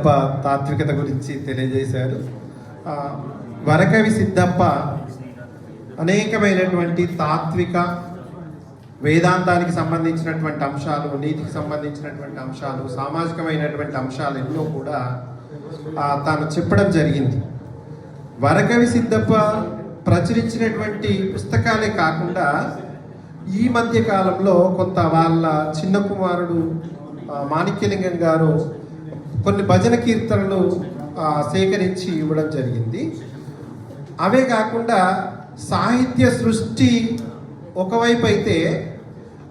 సిద్ధప్ప తాత్వికత గురించి తెలియజేశారు. వరకవి సిద్ధప్ప అనేకమైనటువంటి తాత్విక వేదాంతానికి సంబంధించినటువంటి అంశాలు, నీతికి సంబంధించినటువంటి అంశాలు, సామాజికమైనటువంటి అంశాలు ఎన్నో కూడా తాను చెప్పడం జరిగింది. వరకవి సిద్ధప్ప ప్రచురించినటువంటి పుస్తకాలే కాకుండా ఈ మధ్య కాలంలో కొంత వాళ్ళ చిన్న కుమారుడు మాణిక్యలింగం గారు కొన్ని భజన కీర్తనలు సేకరించి ఇవ్వడం జరిగింది. అవే కాకుండా సాహిత్య సృష్టి ఒకవైపు అయితే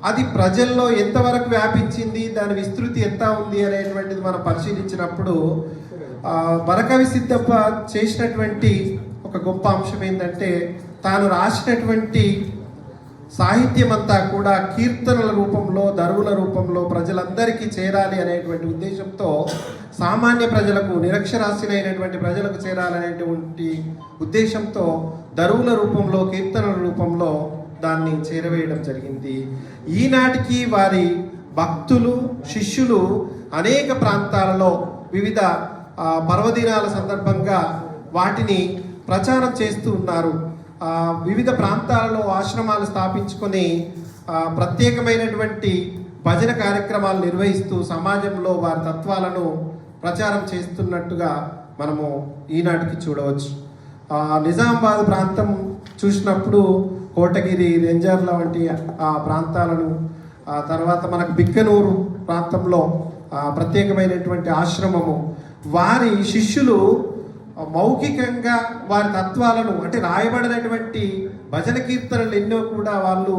అది ప్రజల్లో ఎంతవరకు వ్యాపించింది, దాని విస్తృతి ఎంత ఉంది అనేటువంటిది మనం పరిశీలించినప్పుడు వరకవి సిద్ధప్ప చేసినటువంటి ఒక గొప్ప అంశం ఏంటంటే తాను రాసినటువంటి సాహిత్యం అంతా కూడా కీర్తనల రూపంలో, దరువుల రూపంలో ప్రజలందరికీ చేరాలి అనేటువంటి ఉద్దేశంతో, సామాన్య ప్రజలకు, నిరక్షరాస్యులైనటువంటి ప్రజలకు చేరాలనేటువంటి ఉద్దేశంతో దరువుల రూపంలో, కీర్తనల రూపంలో దాన్ని చేరవేయడం జరిగింది. ఈనాటికి వారి భక్తులు, శిష్యులు అనేక ప్రాంతాలలో వివిధ పర్వదినాల సందర్భంగా వాటిని ప్రచారం చేస్తూ ఉన్నారు. వివిధ ప్రాంతాలలో ఆశ్రమాలు స్థాపించుకొని ప్రత్యేకమైనటువంటి భజన కార్యక్రమాలు నిర్వహిస్తూ సమాజంలో వారి తత్వాలను ప్రచారం చేస్తున్నట్టుగా మనము ఈనాటికి చూడవచ్చు. నిజామాబాద్ ప్రాంతం చూసినప్పుడు కోటగిరి, రెంజర్ల వంటి ఆ ప్రాంతాలను, తర్వాత మనకు బిక్కనూరు ప్రాంతంలో ప్రత్యేకమైనటువంటి ఆశ్రమము, వారి శిష్యులు మౌఖికంగా వారి తత్వాలను, అంటే రాయబడినటువంటి భజన కీర్తనలు ఎన్నో కూడా వాళ్ళు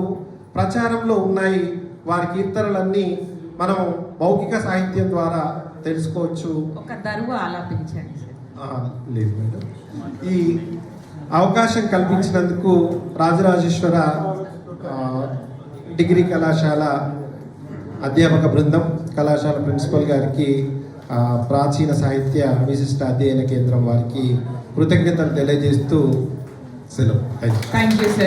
ప్రచారంలో ఉన్నాయి. వారి కీర్తనలన్నీ మనం మౌఖిక సాహిత్యం ద్వారా తెలుసుకోవచ్చు. ఒక దరువు ఆలాపించండి. లేదు మేడం. ఈ అవకాశం కల్పించినందుకు రాజరాజేశ్వర డిగ్రీ కళాశాల అధ్యాపక బృందం, కళాశాల ప్రిన్సిపల్ గారికి, ప్రాచీన సాహిత్య విశిష్ట అధ్యయన కేంద్రం వారికి కృతజ్ఞతలు తెలియజేస్తూ సెలవు. Thank you sir.